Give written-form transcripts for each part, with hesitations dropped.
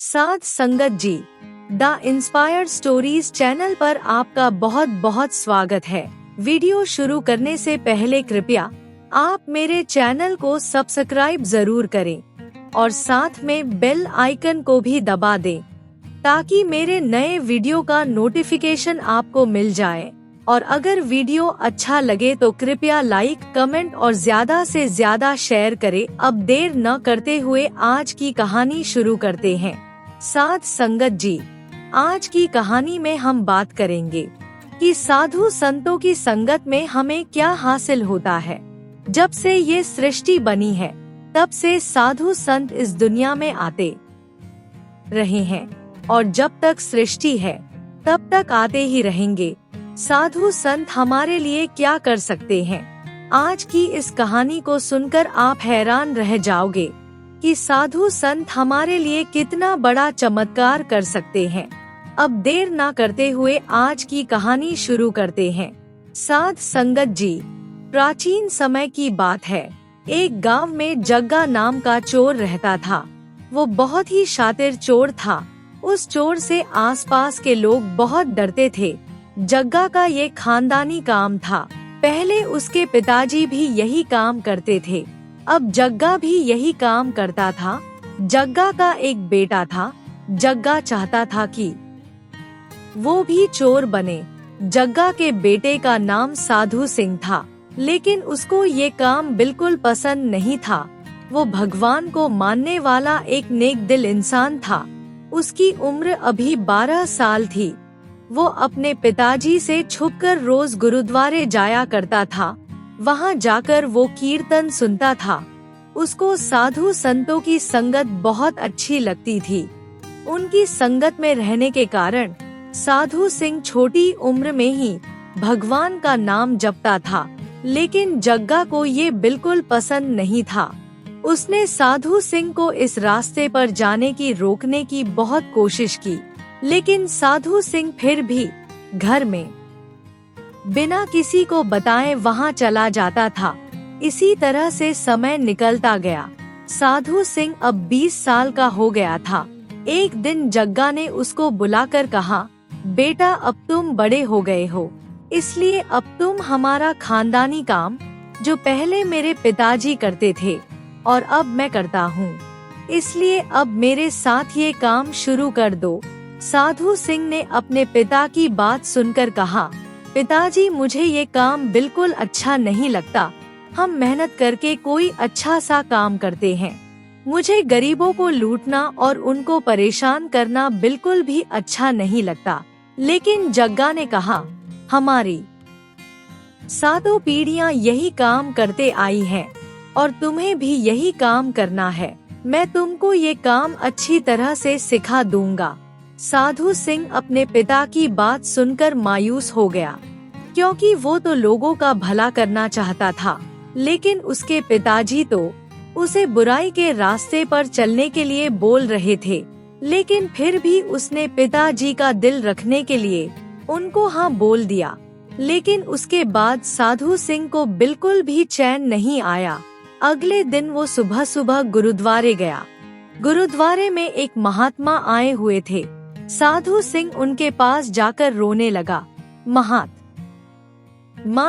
साध संगत जी, the inspired stories channel पर आपका बहुत बहुत स्वागत है। वीडियो शुरू करने से पहले कृपया आप मेरे चैनल को सब्सक्राइब जरूर करें और साथ में बेल आइकन को भी दबा दें ताकि मेरे नए वीडियो का नोटिफिकेशन आपको मिल जाए। और अगर वीडियो अच्छा लगे तो कृपया लाइक, कमेंट और ज्यादा से ज्यादा शेयर करें। अब देर न करते हुए आज की कहानी शुरू करते हैं। साध संगत जी, आज की कहानी में हम बात करेंगे कि साधु संतों की संगत में हमें क्या हासिल होता है। जब से ये सृष्टि बनी है तब से साधु संत इस दुनिया में आते रहे हैं और जब तक सृष्टि है तब तक आते ही रहेंगे। साधु संत हमारे लिए क्या कर सकते हैं? आज की इस कहानी को सुनकर आप हैरान रह जाओगे कि साधु संत हमारे लिए कितना बड़ा चमत्कार कर सकते हैं। अब देर ना करते हुए आज की कहानी शुरू करते हैं। साध संगत जी, प्राचीन समय की बात है। एक गांव में जग्गा नाम का चोर रहता था। वो बहुत ही शातिर चोर था। उस चोर से आसपास के लोग बहुत डरते थे। जग्गा का ये खानदानी काम था। पहले उसके पिताजी भी यही काम करते थे, अब जग्गा भी यही काम करता था। जग्गा का एक बेटा था। जग्गा चाहता था कि वो भी चोर बने। जग्गा के बेटे का नाम साधु सिंह था, लेकिन उसको ये काम बिल्कुल पसंद नहीं था। वो भगवान को मानने वाला एक नेक दिल इंसान था। उसकी उम्र अभी 12 साल थी। वो अपने पिताजी से छुपकर रोज गुरुद्वारे जाया करता था। वहाँ जाकर वो कीर्तन सुनता था। उसको साधु संतों की संगत बहुत अच्छी लगती थी। उनकी संगत में रहने के कारण साधु सिंह छोटी उम्र में ही भगवान का नाम जपता था, लेकिन जग्गा को ये बिल्कुल पसंद नहीं था। उसने साधु सिंह को इस रास्ते पर जाने की रोकने की बहुत कोशिश की, लेकिन साधु सिंह फिर भी घर में बिना किसी को बताए वहां चला जाता था। इसी तरह से समय निकलता गया। साधु सिंह अब 20 साल का हो गया था। एक दिन जग्गा ने उसको बुलाकर कहा, बेटा अब तुम बड़े हो गए हो, इसलिए अब तुम हमारा खानदानी काम जो पहले मेरे पिताजी करते थे और अब मैं करता हूँ, इसलिए अब मेरे साथ ये काम शुरू कर दो। साधु सिंह ने अपने पिता की बात सुनकर कहा, पिताजी मुझे ये काम बिल्कुल अच्छा नहीं लगता। हम मेहनत करके कोई अच्छा सा काम करते हैं। मुझे गरीबों को लूटना और उनको परेशान करना बिल्कुल भी अच्छा नहीं लगता। लेकिन जग्गा ने कहा, हमारी सातों पीढ़ियां यही काम करते आई हैं और तुम्हें भी यही काम करना है। मैं तुमको ये काम अच्छी तरह से सिखा दूंगा। साधु सिंह अपने पिता की बात सुनकर मायूस हो गया, क्योंकि वो तो लोगों का भला करना चाहता था, लेकिन उसके पिताजी तो उसे बुराई के रास्ते पर चलने के लिए बोल रहे थे। लेकिन फिर भी उसने पिताजी का दिल रखने के लिए उनको हाँ बोल दिया। लेकिन उसके बाद साधु सिंह को बिल्कुल भी चैन नहीं आया। अगले दिन वो सुबह सुबह गुरुद्वारे गया। गुरुद्वारे में एक महात्मा आए हुए थे। साधु सिंह उनके पास जाकर रोने लगा। महात्मा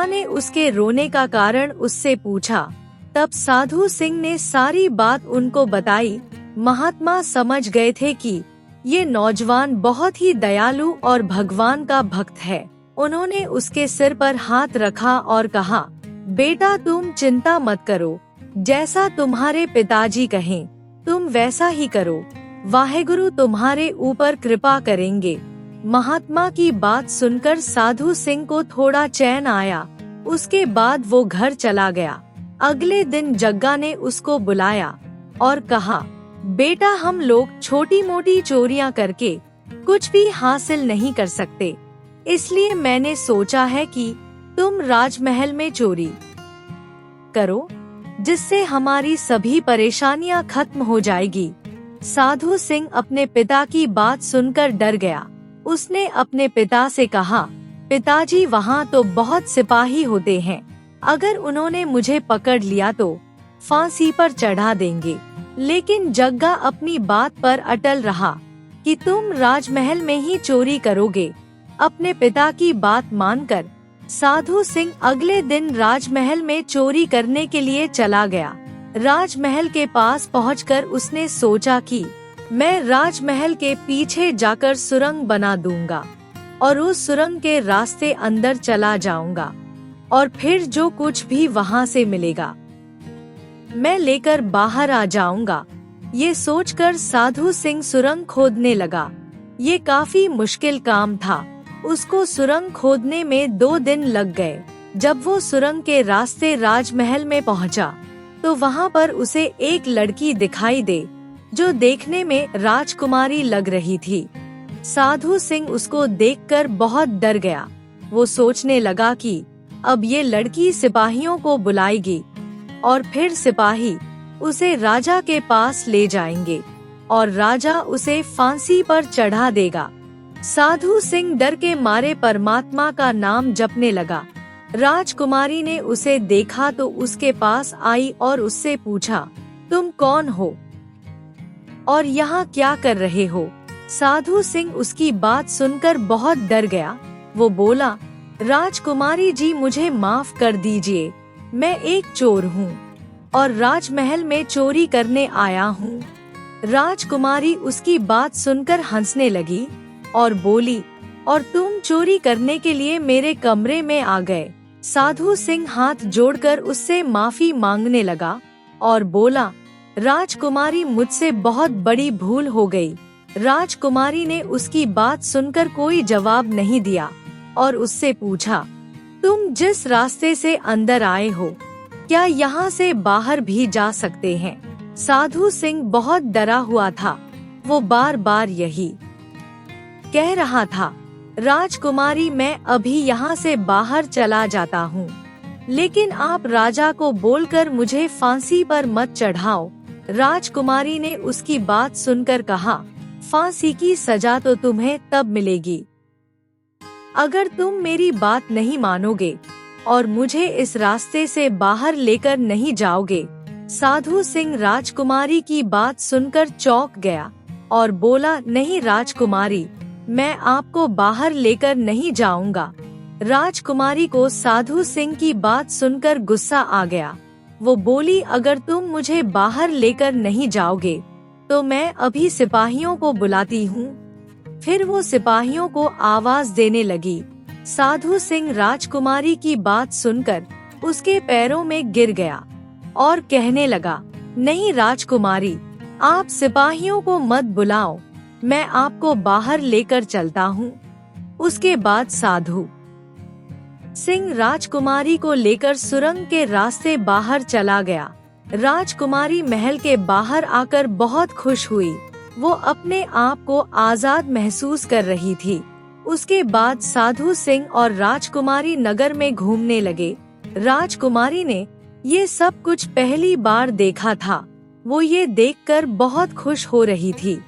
ने उसके रोने का कारण उससे पूछा। तब साधु सिंह ने सारी बात उनको बताई। महात्मा समझ गए थे कि ये नौजवान बहुत ही दयालु और भगवान का भक्त है। उन्होंने उसके सिर पर हाथ रखा और कहा, बेटा तुम चिंता मत करो, जैसा तुम्हारे पिताजी कहें तुम वैसा ही करो। वाहेगुरु तुम्हारे ऊपर कृपा करेंगे। महात्मा की बात सुनकर साधु सिंह को थोड़ा चैन आया। उसके बाद वो घर चला गया। अगले दिन जग्गा ने उसको बुलाया और कहा, बेटा हम लोग छोटी मोटी चोरियां करके कुछ भी हासिल नहीं कर सकते, इसलिए मैंने सोचा है कि तुम राजमहल में चोरी करो, जिससे हमारी सभी परेशानियां खत्म हो जाएगी। साधु सिंह अपने पिता की बात सुनकर डर गया। उसने अपने पिता से कहा, पिताजी वहाँ तो बहुत सिपाही होते हैं, अगर उन्होंने मुझे पकड़ लिया तो फांसी पर चढ़ा देंगे। लेकिन जग्गा अपनी बात पर अटल रहा कि तुम राजमहल में ही चोरी करोगे। अपने पिता की बात मानकर साधु सिंह अगले दिन राजमहल में चोरी करने के लिए चला गया। राजमहल के पास पहुंचकर उसने सोचा कि मैं राजमहल के पीछे जाकर सुरंग बना दूंगा और उस सुरंग के रास्ते अंदर चला जाऊंगा और फिर जो कुछ भी वहां से मिलेगा मैं लेकर बाहर आ जाऊंगा। ये सोचकर साधु सिंह सुरंग खोदने लगा। ये काफी मुश्किल काम था। उसको सुरंग खोदने में 2 दिन लग गए। जब वो सुरंग के रास्ते राजमहल में पहुंचा, तो वहां पर उसे एक लड़की दिखाई दे जो देखने में राजकुमारी लग रही थी। साधु सिंह उसको देखकर बहुत डर गया। वो सोचने लगा कि अब ये लड़की सिपाहियों को बुलाएगी और फिर सिपाही उसे राजा के पास ले जाएंगे और राजा उसे फांसी पर चढ़ा देगा। साधु सिंह डर के मारे परमात्मा का नाम जपने लगा। राजकुमारी ने उसे देखा तो उसके पास आई और उससे पूछा, तुम कौन हो और यहाँ क्या कर रहे हो? साधु सिंह उसकी बात सुनकर बहुत डर गया। वो बोला, राजकुमारी जी मुझे माफ कर दीजिए, मैं एक चोर हूँ और राजमहल में चोरी करने आया हूँ। राजकुमारी उसकी बात सुनकर हंसने लगी और बोली, और तुम चोरी करने के लिए मेरे कमरे में आ गए? साधु सिंह हाथ जोड़कर उससे माफी मांगने लगा और बोला, राजकुमारी मुझसे बहुत बड़ी भूल हो गई। राजकुमारी ने उसकी बात सुनकर कोई जवाब नहीं दिया और उससे पूछा, तुम जिस रास्ते से अंदर आए हो, क्या यहाँ से बाहर भी जा सकते हैं? साधु सिंह बहुत डरा हुआ था। वो बार बार यही कह रहा था, राजकुमारी मैं अभी यहाँ से बाहर चला जाता हूँ, लेकिन आप राजा को बोलकर मुझे फांसी पर मत चढ़ाओ। राजकुमारी ने उसकी बात सुनकर कहा, फांसी की सजा तो तुम्हें तब मिलेगी अगर तुम मेरी बात नहीं मानोगे और मुझे इस रास्ते से बाहर लेकर नहीं जाओगे। साधु सिंह राजकुमारी की बात सुनकर चौंक गया और बोला, नहीं राजकुमारी, मैं आपको बाहर लेकर नहीं जाऊंगा। राजकुमारी को साधु सिंह की बात सुनकर गुस्सा आ गया। वो बोली, अगर तुम मुझे बाहर लेकर नहीं जाओगे तो मैं अभी सिपाहियों को बुलाती हूँ। फिर वो सिपाहियों को आवाज देने लगी। साधु सिंह राजकुमारी की बात सुनकर उसके पैरों में गिर गया और कहने लगा, नहीं राजकुमारी, आप सिपाहियों को मत बुलाओ, मैं आपको बाहर लेकर चलता हूँ। उसके बाद साधु सिंह राजकुमारी को लेकर सुरंग के रास्ते बाहर चला गया। राजकुमारी महल के बाहर आकर बहुत खुश हुई। वो अपने आप को आजाद महसूस कर रही थी। उसके बाद साधु सिंह और राजकुमारी नगर में घूमने लगे। राजकुमारी ने ये सब कुछ पहली बार देखा था। वो ये देखकर बहुत खुश हो रही थी।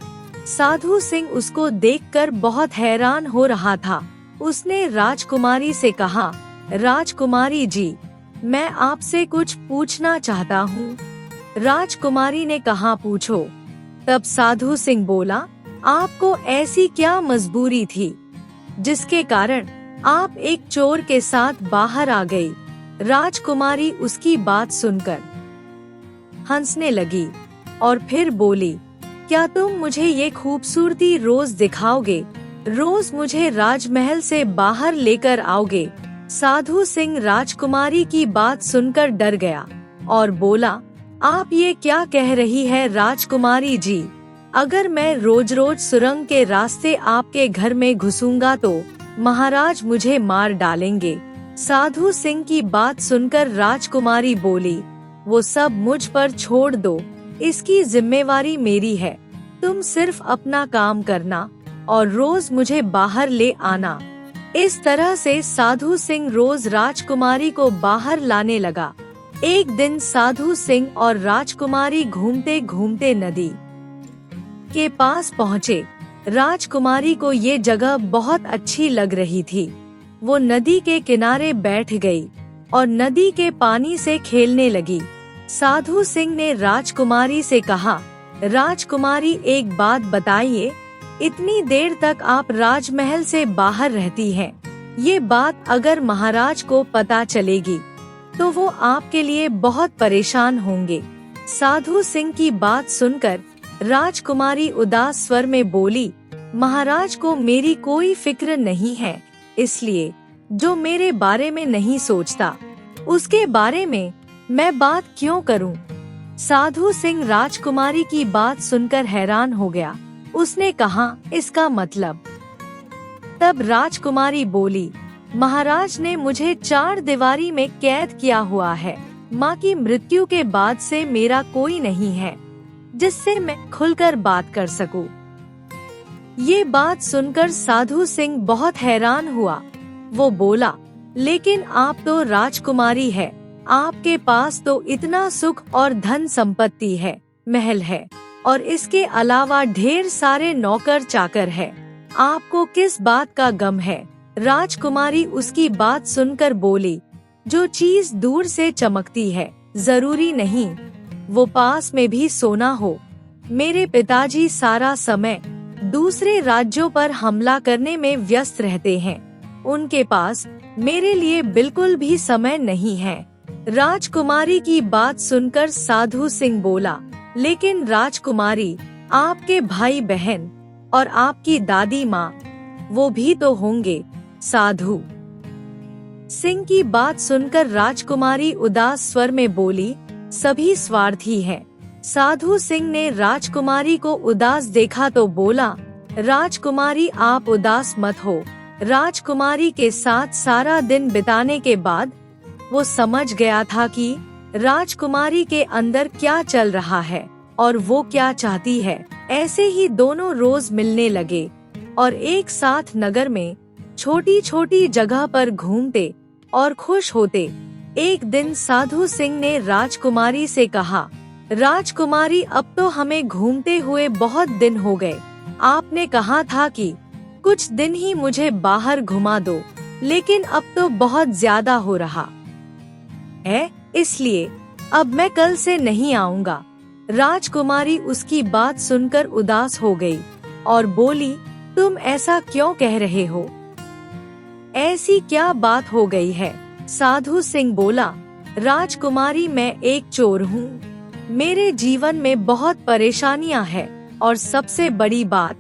साधु सिंह उसको देखकर बहुत हैरान हो रहा था। उसने राजकुमारी से कहा, राजकुमारी जी, मैं आपसे कुछ पूछना चाहता हूँ। राजकुमारी ने कहा, पूछो। तब साधु सिंह बोला, आपको ऐसी क्या मजबूरी थी जिसके कारण आप एक चोर के साथ बाहर आ गई? राजकुमारी उसकी बात सुनकर हंसने लगी और फिर बोली, क्या तुम मुझे ये खूबसूरती रोज दिखाओगे? रोज मुझे राजमहल से बाहर लेकर आओगे? साधु सिंह राजकुमारी की बात सुनकर डर गया और बोला, आप ये क्या कह रही है राजकुमारी जी? अगर मैं रोज रोज सुरंग के रास्ते आपके घर में घुसूंगा तो महाराज मुझे मार डालेंगे। साधु सिंह की बात सुनकर राजकुमारी बोली, वो सब मुझ पर छोड़ दो, इसकी जिम्मेवारी मेरी है। तुम सिर्फ अपना काम करना और रोज मुझे बाहर ले आना। इस तरह से साधु सिंह रोज राजकुमारी को बाहर लाने लगा। एक दिन साधु सिंह और राजकुमारी घूमते घूमते नदी के पास पहुँचे। राजकुमारी को ये जगह बहुत अच्छी लग रही थी। वो नदी के किनारे बैठ गई और नदी के पानी से खेलने लगी। साधु सिंह ने राजकुमारी से कहा, राजकुमारी एक बात बताइए, इतनी देर तक आप राजमहल से बाहर रहती हैं। ये बात अगर महाराज को पता चलेगी तो वो आपके लिए बहुत परेशान होंगे। साधु सिंह की बात सुनकर राजकुमारी उदास स्वर में बोली, महाराज को मेरी कोई फिक्र नहीं है, इसलिए जो मेरे बारे में नहीं सोचता उसके बारे में मैं बात क्यों करूं? साधु सिंह राजकुमारी की बात सुनकर हैरान हो गया। उसने कहा, इसका मतलब? तब राजकुमारी बोली, महाराज ने मुझे 4 दीवारी में कैद किया हुआ है। माँ की मृत्यु के बाद से मेरा कोई नहीं है जिससे मैं खुलकर बात कर सकूं। ये बात सुनकर साधु सिंह बहुत हैरान हुआ। वो बोला, लेकिन आप तो राजकुमारी है, आपके पास तो इतना सुख और धन संपत्ति है, महल है और इसके अलावा ढेर सारे नौकर चाकर है, आपको किस बात का गम है? राजकुमारी उसकी बात सुनकर बोली, जो चीज दूर से चमकती है जरूरी नहीं वो पास में भी सोना हो। मेरे पिताजी सारा समय दूसरे राज्यों पर हमला करने में व्यस्त रहते हैं, उनके पास मेरे लिए बिल्कुल भी समय नहीं है। राजकुमारी की बात सुनकर साधु सिंह बोला, लेकिन राजकुमारी, आपके भाई बहन और आपकी दादी माँ, वो भी तो होंगे। साधु सिंह की बात सुनकर राजकुमारी उदास स्वर में बोली, सभी स्वार्थी हैं। साधु सिंह ने राजकुमारी को उदास देखा तो बोला, राजकुमारी आप उदास मत हो। राजकुमारी के साथ सारा दिन बिताने के बाद वो समझ गया था कि राजकुमारी के अंदर क्या चल रहा है और वो क्या चाहती है। ऐसे ही दोनों रोज मिलने लगे और एक साथ नगर में छोटी छोटी जगह पर घूमते और खुश होते। एक दिन साधु सिंह ने राजकुमारी से कहा, राजकुमारी, अब तो हमें घूमते हुए बहुत दिन हो गए। आपने कहा था कि कुछ दिन ही मुझे बाहर घुमा दो, लेकिन अब तो बहुत ज्यादा हो रहा है, इसलिए अब मैं कल से नहीं आऊँगा। राजकुमारी उसकी बात सुनकर उदास हो गई और बोली, तुम ऐसा क्यों कह रहे हो? ऐसी क्या बात हो गई है? साधु सिंह बोला, राजकुमारी, मैं एक चोर हूँ। मेरे जीवन में बहुत परेशानियाँ हैं और सबसे बड़ी बात,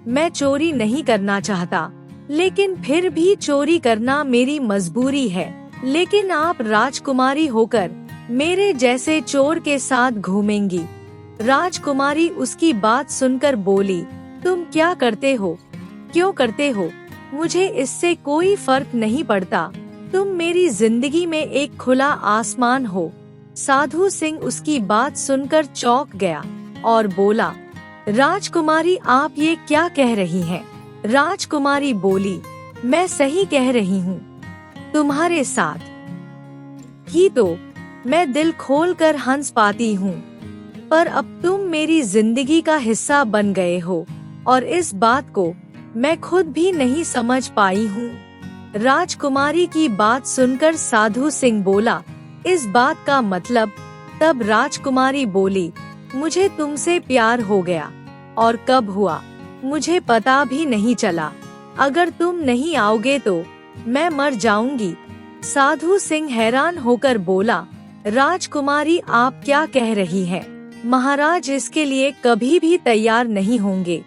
मैं चोरी नहीं करना चाहता, लेकिन फिर भी चोरी करना मेरी मजबूरी है। लेकिन आप राजकुमारी होकर मेरे जैसे चोर के साथ घूमेंगी। राजकुमारी उसकी बात सुनकर बोली, तुम क्या करते हो, क्यों करते हो, मुझे इससे कोई फर्क नहीं पड़ता। तुम मेरी जिंदगी में एक खुला आसमान हो। साधु सिंह उसकी बात सुनकर चौंक गया और बोला, राजकुमारी, आप ये क्या कह रही हैं? राजकुमारी बोली, मैं सही कह रही हूँ, तुम्हारे साथ ही तो मैं दिल खोलकर हंस पाती हूँ, पर अब तुम मेरी जिंदगी का हिस्सा बन गए हो और इस बात को मैं खुद भी नहीं समझ पाई हूँ। राजकुमारी की बात सुनकर साधु सिंह बोला, इस बात का मतलब? तब राजकुमारी बोली, मुझे तुमसे प्यार हो गया और कब हुआ मुझे पता भी नहीं चला। अगर तुम नहीं आओगे तो मैं मर जाऊंगी। साधु सिंह हैरान होकर बोला, राजकुमारी, आप क्या कह रही हैं? महाराज इसके लिए कभी भी तैयार नहीं होंगे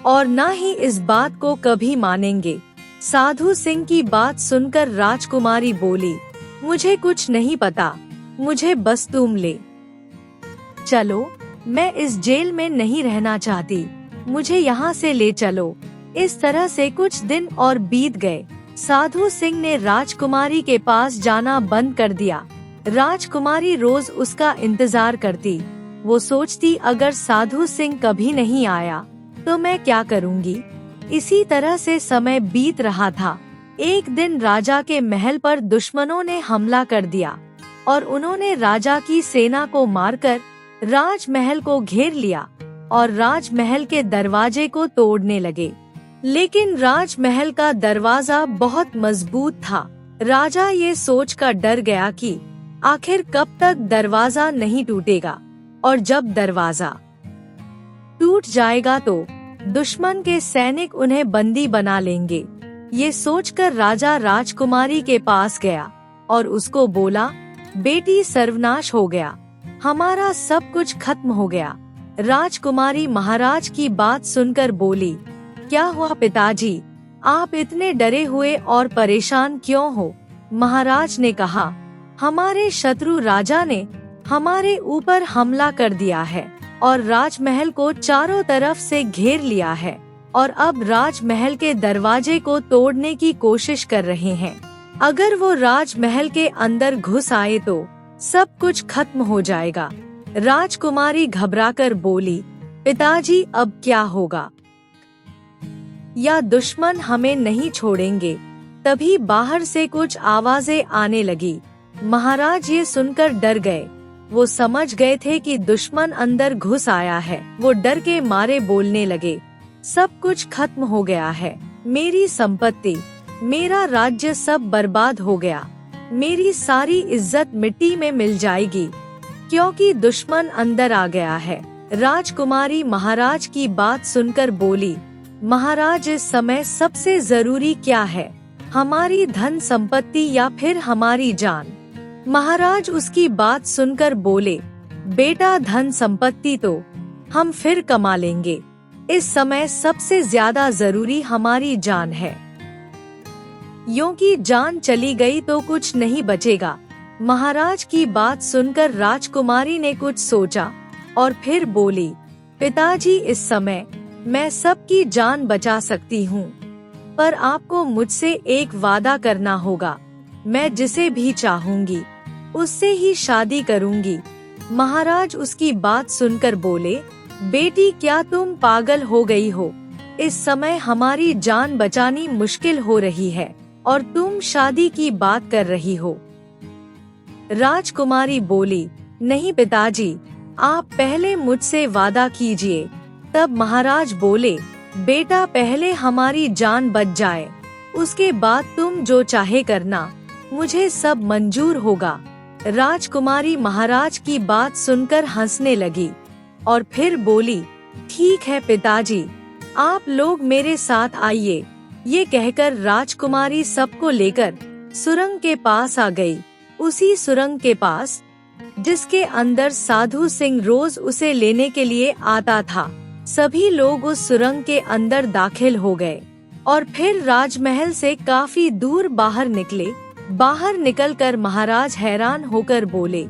और न ही इस बात को कभी मानेंगे। साधु सिंह की बात सुनकर राजकुमारी बोली, मुझे कुछ नहीं पता, मुझे बस तुम ले चलो, मैं इस जेल में नहीं रहना चाहती, मुझे यहाँ से ले चलो। इस तरह से कुछ दिन और बीत गए। साधु सिंह ने राजकुमारी के पास जाना बंद कर दिया। राजकुमारी रोज उसका इंतजार करती। वो सोचती, अगर साधु सिंह कभी नहीं आया तो मैं क्या करूँगी। इसी तरह से समय बीत रहा था। एक दिन राजा के महल पर दुश्मनों ने हमला कर दिया और उन्होंने राजा की सेना को मारकर राजमहल को घेर लिया और राजमहल के दरवाजे को तोड़ने लगे। लेकिन राजमहल का दरवाजा बहुत मजबूत था। राजा ये सोचकर डर गया कि आखिर कब तक दरवाजा नहीं टूटेगा, और जब दरवाजा टूट जाएगा तो दुश्मन के सैनिक उन्हें बंदी बना लेंगे। ये सोचकर राजा राजकुमारी के पास गया और उसको बोला, बेटी सर्वनाश हो गया, हमारा सब कुछ खत्म हो गया। राजकुमारी महाराज की बात सुनकर बोली, क्या हुआ पिताजी, आप इतने डरे हुए और परेशान क्यों हो? महाराज ने कहा, हमारे शत्रु राजा ने हमारे ऊपर हमला कर दिया है और राजमहल को चारों तरफ से घेर लिया है और अब राजमहल के दरवाजे को तोड़ने की कोशिश कर रहे हैं। अगर वो राजमहल के अंदर घुस आए तो सब कुछ खत्म हो जाएगा। राजकुमारी घबराकर बोली, पिताजी अब क्या होगा? या दुश्मन हमें नहीं छोड़ेंगे? तभी बाहर से कुछ आवाजें आने लगी। महाराज ये सुनकर डर गए। वो समझ गए थे कि दुश्मन अंदर घुस आया है। वो डर के मारे बोलने लगे, सब कुछ खत्म हो गया है, मेरी संपत्ति, मेरा राज्य सब बर्बाद हो गया, मेरी सारी इज्जत मिट्टी में मिल जाएगी, क्योंकि दुश्मन अंदर आ गया है। राजकुमारी महाराज की बात सुनकर बोली, महाराज इस समय सबसे जरूरी क्या है, हमारी धन संपत्ति या फिर हमारी जान? महाराज उसकी बात सुनकर बोले, बेटा धन संपत्ति तो हम फिर कमा लेंगे, इस समय सबसे ज्यादा जरूरी हमारी जान है, क्योंकि जान चली गई तो कुछ नहीं बचेगा। महाराज की बात सुनकर राजकुमारी ने कुछ सोचा और फिर बोली, पिताजी इस समय मैं सबकी जान बचा सकती हूँ, पर आपको मुझसे एक वादा करना होगा, मैं जिसे भी चाहूंगी उससे ही शादी करूंगी। महाराज उसकी बात सुनकर बोले, बेटी क्या तुम पागल हो गई हो? इस समय हमारी जान बचानी मुश्किल हो रही है और तुम शादी की बात कर रही हो। राजकुमारी बोली, नहीं पिताजी, आप पहले मुझसे वादा कीजिए। तब महाराज बोले, बेटा पहले हमारी जान बच जाए, उसके बाद तुम जो चाहे करना, मुझे सब मंजूर होगा। राजकुमारी महाराज की बात सुनकर हंसने लगी और फिर बोली, ठीक है पिताजी, आप लोग मेरे साथ आइए। ये कहकर राजकुमारी सबको लेकर सुरंग के पास आ गई। उसी सुरंग के पास जिसके अंदर साधु सिंह रोज उसे लेने के लिए आता था। सभी लोग उस सुरंग के अंदर दाखिल हो गए और फिर राजमहल से काफी दूर बाहर निकले। बाहर निकलकर महाराज हैरान होकर बोले,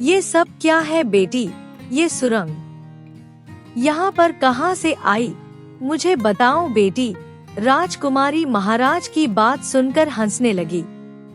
ये सब क्या है बेटी? ये सुरंग यहाँ पर कहाँ से आई? मुझे बताओ बेटी। राजकुमारी महाराज की बात सुनकर हंसने लगी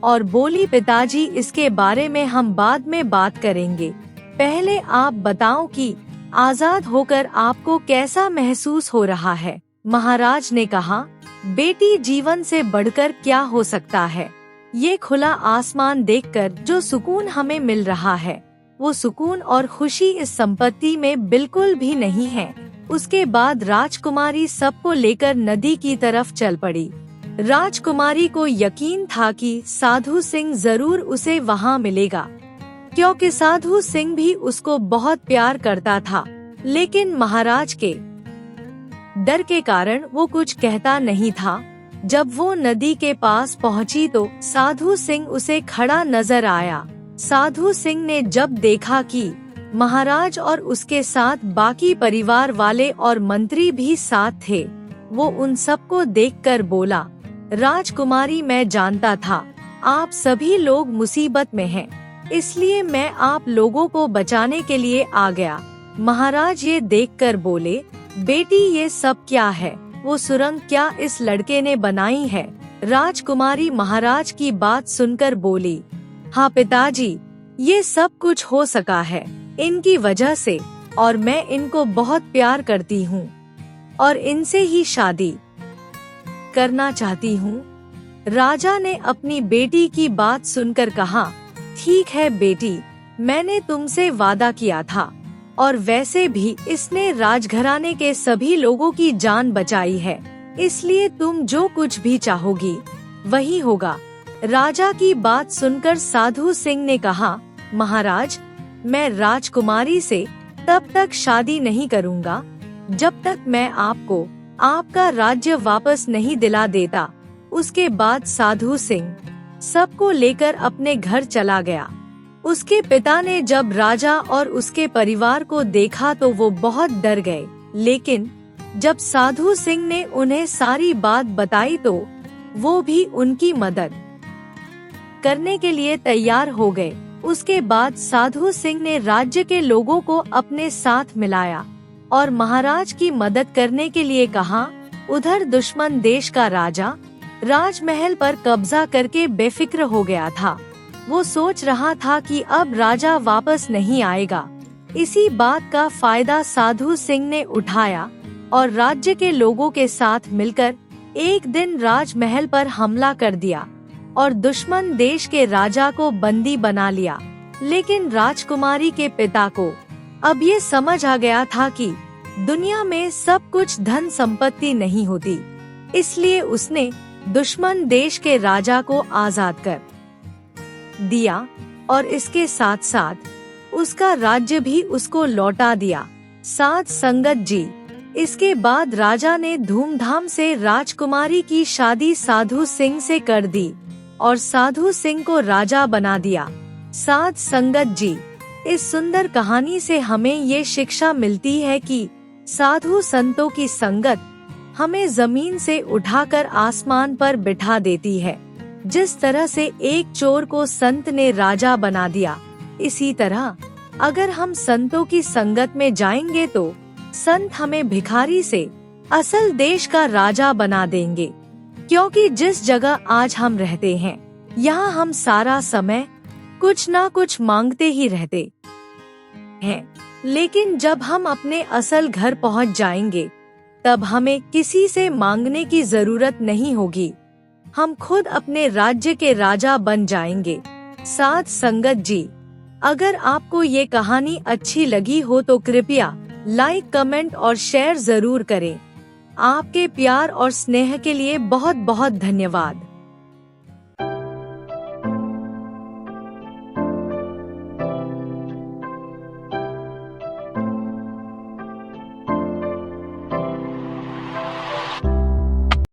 और बोली, पिताजी इसके बारे में हम बाद में बात करेंगे, पहले आप बताओ कि आजाद होकर आपको कैसा महसूस हो रहा है? महाराज ने कहा, बेटी जीवन से बढ़कर क्या हो सकता है? ये खुला आसमान देखकर जो सुकून हमें मिल रहा है, वो सुकून और खुशी इस संपत्ति में बिल्कुल भी नहीं है। उसके बाद राजकुमारी सबको लेकर नदी की तरफ चल पड़ी। राजकुमारी को यकीन था कि साधु सिंह जरूर उसे वहाँ मिलेगा, क्योंकि साधु सिंह भी उसको बहुत प्यार करता था, लेकिन महाराज के डर के कारण वो कुछ कहता नहीं था। जब वो नदी के पास पहुंची तो साधु सिंह उसे खड़ा नजर आया। साधु सिंह ने जब देखा कि महाराज और उसके साथ बाकी परिवार वाले और मंत्री भी साथ थे, वो उन सबको देखकर बोला, राजकुमारी मैं जानता था आप सभी लोग मुसीबत में हैं, इसलिए मैं आप लोगों को बचाने के लिए आ गया। महाराज ये देखकर बोले, बेटी ये सब क्या है? वो सुरंग क्या इस लड़के ने बनाई है? राजकुमारी महाराज की बात सुनकर बोली, हाँ पिताजी, ये सब कुछ हो सका है इनकी वजह से, और मैं इनको बहुत प्यार करती हूँ और इनसे ही शादी करना चाहती हूँ। राजा ने अपनी बेटी की बात सुनकर कहा, ठीक है बेटी, मैंने तुमसे वादा किया था और वैसे भी इसने राजघराने के सभी लोगों की जान बचाई है, इसलिए तुम जो कुछ भी चाहोगी वही होगा। राजा की बात सुनकर साधु सिंह ने कहा, महाराज, मैं राजकुमारी से तब तक शादी नहीं करूँगा जब तक मैं आपको आपका राज्य वापस नहीं दिला देता। उसके बाद साधु सिंह सबको लेकर अपने घर चला गया। उसके पिता ने जब राजा और उसके परिवार को देखा तो वो बहुत डर गए, लेकिन जब साधु सिंह ने उन्हें सारी बात बताई तो वो भी उनकी मदद करने के लिए तैयार हो गए। उसके बाद साधु सिंह ने राज्य के लोगों को अपने साथ मिलाया और महाराज की मदद करने के लिए कहा। उधर दुश्मन देश का राजा राजमहल पर कब्जा करके बेफिक्र हो गया था। वो सोच रहा था कि अब राजा वापस नहीं आएगा। इसी बात का फायदा साधु सिंह ने उठाया और राज्य के लोगों के साथ मिलकर एक दिन राजमहल पर हमला कर दिया और दुश्मन देश के राजा को बंदी बना लिया। लेकिन राजकुमारी के पिता को अब ये समझ आ गया था कि दुनिया में सब कुछ धन संपत्ति नहीं होती, इसलिए उसने दुश्मन देश के राजा को आजाद कर दिया और इसके साथ साथ उसका राज्य भी उसको लौटा दिया। साथ संगत जी, इसके बाद राजा ने धूमधाम से राजकुमारी की शादी साधु सिंह से कर दी और साधु सिंह को राजा बना दिया। साथ संगत जी, इस सुंदर कहानी से हमें ये शिक्षा मिलती है कि साधु संतों की संगत हमें जमीन से उठाकर आसमान पर बिठा देती है। जिस तरह से एक चोर को संत ने राजा बना दिया, इसी तरह अगर हम संतों की संगत में जाएंगे तो संत हमें भिखारी से असल देश का राजा बना देंगे। क्योंकि जिस जगह आज हम रहते हैं, यहाँ हम सारा समय कुछ ना कुछ मांगते ही रहते हैं, लेकिन जब हम अपने असल घर पहुँच जाएंगे तब हमें किसी से मांगने की जरूरत नहीं होगी। हम खुद अपने राज्य के राजा बन जाएंगे। साथ संगत जी, अगर आपको ये कहानी अच्छी लगी हो तो कृपया लाइक, कमेंट और शेयर जरूर करें। आपके प्यार और स्नेह के लिए बहुत बहुत धन्यवाद।